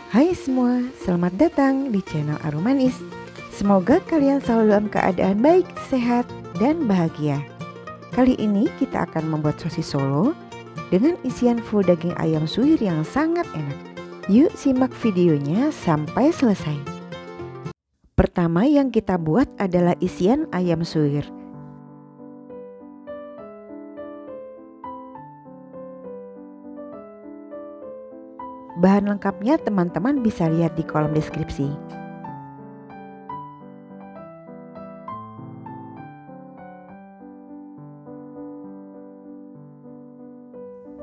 Hai semua, selamat datang di channel Aromanis. Semoga kalian selalu dalam keadaan baik, sehat, dan bahagia. Kali ini kita akan membuat sosis Solo dengan isian full daging ayam suwir yang sangat enak. Yuk simak videonya sampai selesai. Pertama yang kita buat adalah isian ayam suwir. Bahan lengkapnya teman-teman bisa lihat di kolom deskripsi.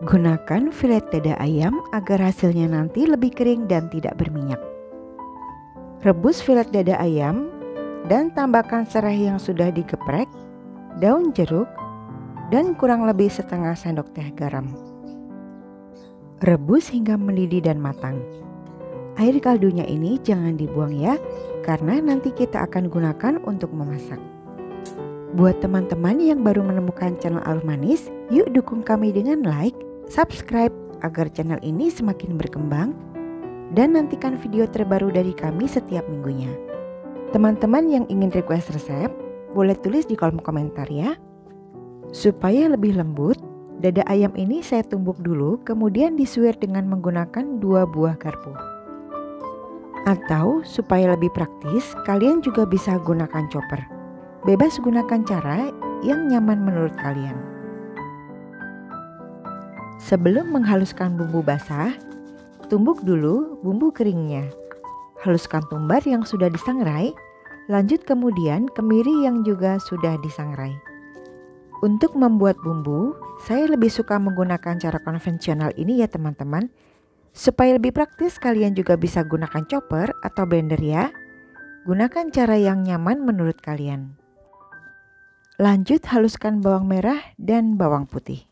Gunakan filet dada ayam agar hasilnya nanti lebih kering dan tidak berminyak. Rebus filet dada ayam dan tambahkan serai yang sudah digeprek, daun jeruk, dan kurang lebih setengah sendok teh garam. Rebus hingga mendidih dan matang. Air kaldunya ini jangan dibuang ya, karena nanti kita akan gunakan untuk memasak. Buat teman-teman yang baru menemukan channel Aromanis, yuk dukung kami dengan like, subscribe agar channel ini semakin berkembang, dan nantikan video terbaru dari kami setiap minggunya. Teman-teman yang ingin request resep, boleh tulis di kolom komentar ya. Supaya lebih lembut, dada ayam ini saya tumbuk dulu, kemudian disuir dengan menggunakan 2 buah garpu. Atau supaya lebih praktis, kalian juga bisa gunakan chopper. Bebas gunakan cara yang nyaman menurut kalian. Sebelum menghaluskan bumbu basah, tumbuk dulu bumbu keringnya. Haluskan tumbar yang sudah disangrai, lanjut kemudian kemiri yang juga sudah disangrai. Untuk membuat bumbu, saya lebih suka menggunakan cara konvensional ini ya teman-teman. Supaya lebih praktis, kalian juga bisa gunakan chopper atau blender ya. Gunakan cara yang nyaman menurut kalian. Lanjut haluskan bawang merah dan bawang putih.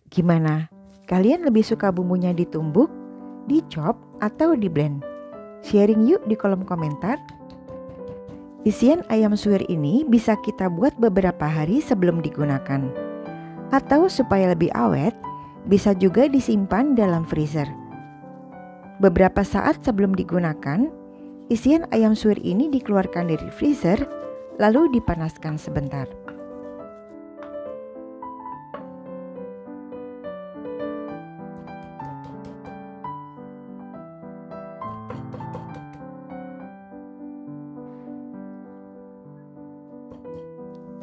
Gimana? Kalian lebih suka bumbunya ditumbuk, dicop, atau di blend? Sharing yuk di kolom komentar. Isian ayam suwir ini bisa kita buat beberapa hari sebelum digunakan. Atau supaya lebih awet, bisa juga disimpan dalam freezer. Beberapa saat sebelum digunakan, isian ayam suwir ini dikeluarkan dari freezer, lalu dipanaskan sebentar.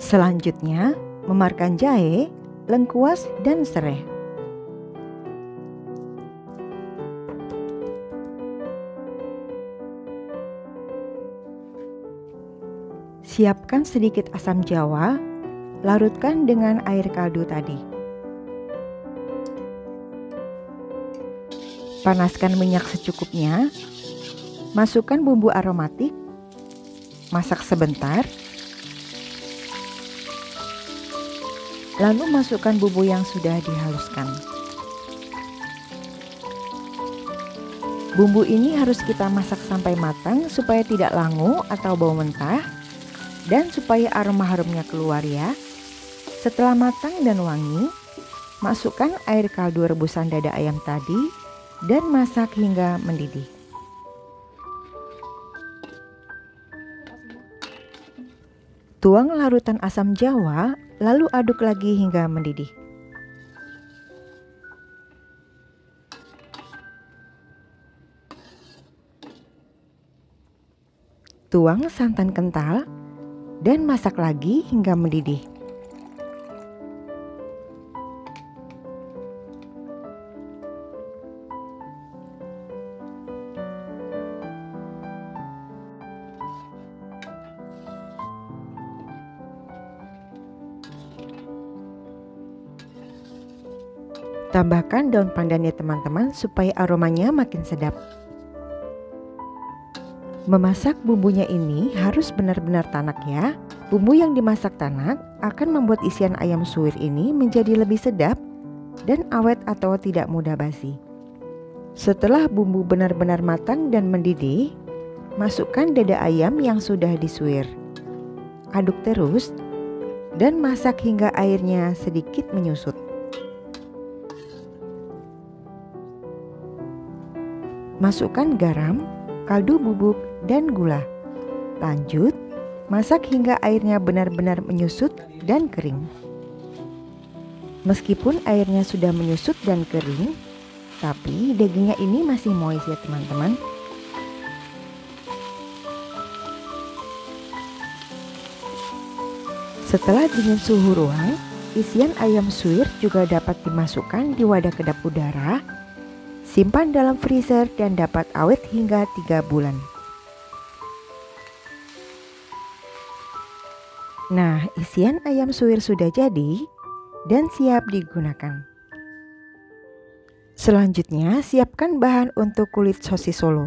Selanjutnya, memarkan jahe, lengkuas, dan serai. Siapkan sedikit asam jawa, larutkan dengan air kaldu tadi. Panaskan minyak secukupnya, masukkan bumbu aromatik, masak sebentar. Lalu masukkan bumbu yang sudah dihaluskan. Bumbu ini harus kita masak sampai matang supaya tidak langu atau bau mentah dan supaya aroma harumnya keluar ya. Setelah matang dan wangi, masukkan air kaldu rebusan dada ayam tadi dan masak hingga mendidih. Tuang larutan asam jawa, lalu aduk lagi hingga mendidih. Tuang santan kental dan masak lagi hingga mendidih. Tambahkan daun pandannya teman-teman supaya aromanya makin sedap. Memasak bumbunya ini harus benar-benar tanak ya. Bumbu yang dimasak tanak akan membuat isian ayam suwir ini menjadi lebih sedap dan awet atau tidak mudah basi. Setelah bumbu benar-benar matang dan mendidih, masukkan dada ayam yang sudah disuwir. Aduk terus dan masak hingga airnya sedikit menyusut. Masukkan garam, kaldu bubuk, dan gula. Lanjut, masak hingga airnya benar-benar menyusut dan kering. Meskipun airnya sudah menyusut dan kering, tapi dagingnya ini masih moist ya teman-teman. Setelah dingin suhu ruang, isian ayam suwir juga dapat dimasukkan di wadah kedap udara, simpan dalam freezer dan dapat awet hingga 3 bulan. Nah, isian ayam suwir sudah jadi dan siap digunakan. Selanjutnya, siapkan bahan untuk kulit sosis Solo.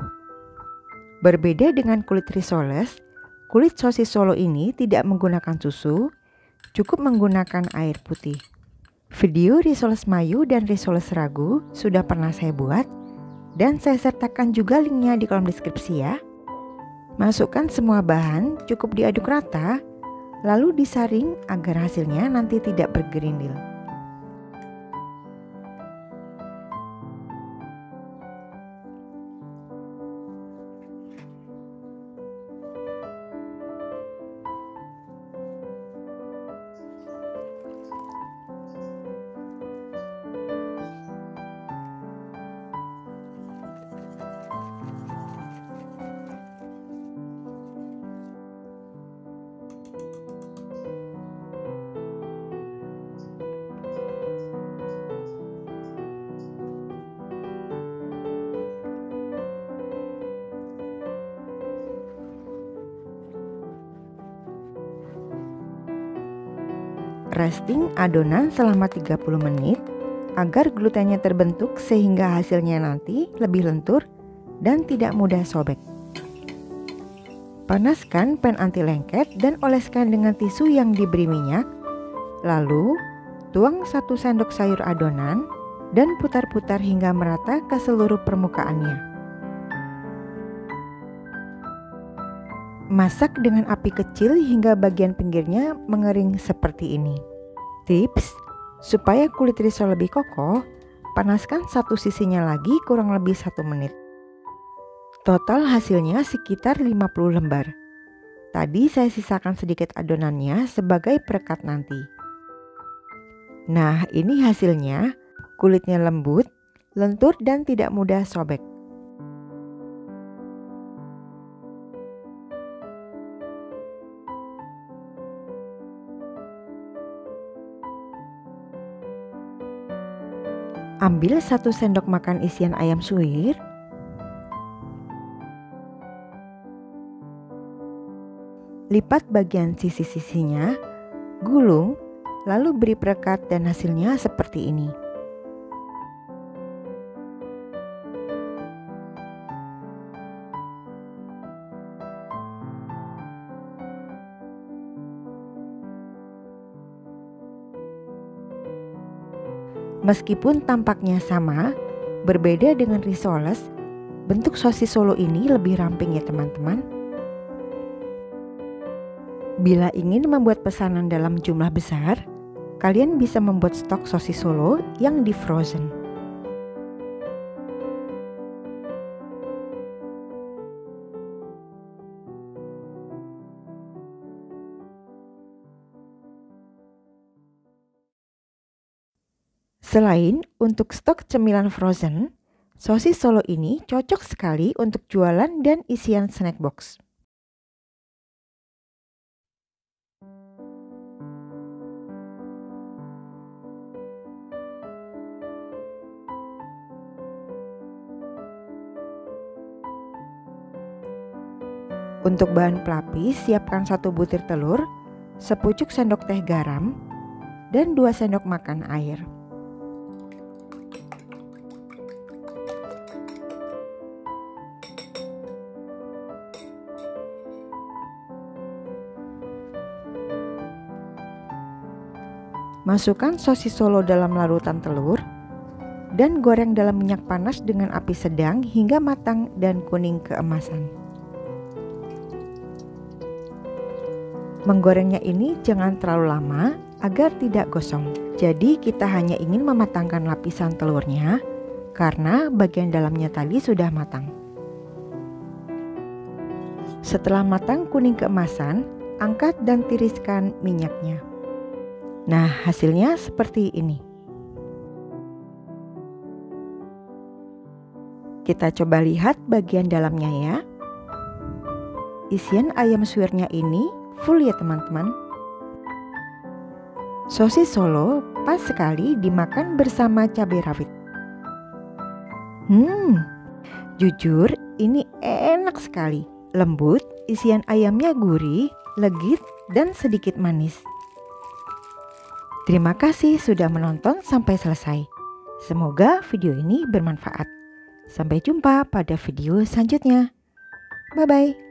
Berbeda dengan kulit risoles, kulit sosis Solo ini tidak menggunakan susu, cukup menggunakan air putih. Video risoles mayu dan risoles ragu sudah pernah saya buat dan saya sertakan juga linknya di kolom deskripsi ya. Masukkan semua bahan, cukup diaduk rata, lalu disaring agar hasilnya nanti tidak bergerindil. Resting adonan selama 30 menit agar glutennya terbentuk sehingga hasilnya nanti lebih lentur dan tidak mudah sobek. Panaskan pan anti lengket dan oleskan dengan tisu yang diberi minyak. Lalu tuang 1 sendok sayur adonan dan putar-putar hingga merata ke seluruh permukaannya. Masak dengan api kecil hingga bagian pinggirnya mengering seperti ini. Tips, supaya kulit risol lebih kokoh, panaskan satu sisinya lagi kurang lebih 1 menit. Total hasilnya sekitar 50 lembar. Tadi saya sisakan sedikit adonannya sebagai perekat nanti. Nah, ini hasilnya, kulitnya lembut, lentur dan tidak mudah sobek. Ambil 1 sendok makan isian ayam suwir, lipat bagian sisi-sisinya, gulung, lalu beri perekat dan hasilnya seperti ini. Meskipun tampaknya sama, berbeda dengan risoles, bentuk sosis Solo ini lebih ramping ya teman-teman. Bila ingin membuat pesanan dalam jumlah besar, kalian bisa membuat stok sosis Solo yang di frozen. Selain untuk stok cemilan frozen, sosis Solo ini cocok sekali untuk jualan dan isian snack box. Untuk bahan pelapis, siapkan 1 butir telur, sepucuk sendok teh garam, dan 2 sendok makan air. Masukkan sosis Solo dalam larutan telur dan goreng dalam minyak panas dengan api sedang hingga matang dan kuning keemasan. Menggorengnya ini jangan terlalu lama agar tidak gosong. Jadi kita hanya ingin mematangkan lapisan telurnya karena bagian dalamnya tadi sudah matang. Setelah matang kuning keemasan, angkat dan tiriskan minyaknya. Nah, hasilnya seperti ini. Kita coba lihat bagian dalamnya ya. Isian ayam suwirnya ini full ya teman-teman. Sosis Solo pas sekali dimakan bersama cabai rawit. Jujur ini enak sekali. Lembut, isian ayamnya gurih, legit, dan sedikit manis. Terima kasih sudah menonton sampai selesai. Semoga video ini bermanfaat. Sampai jumpa pada video selanjutnya. Bye-bye.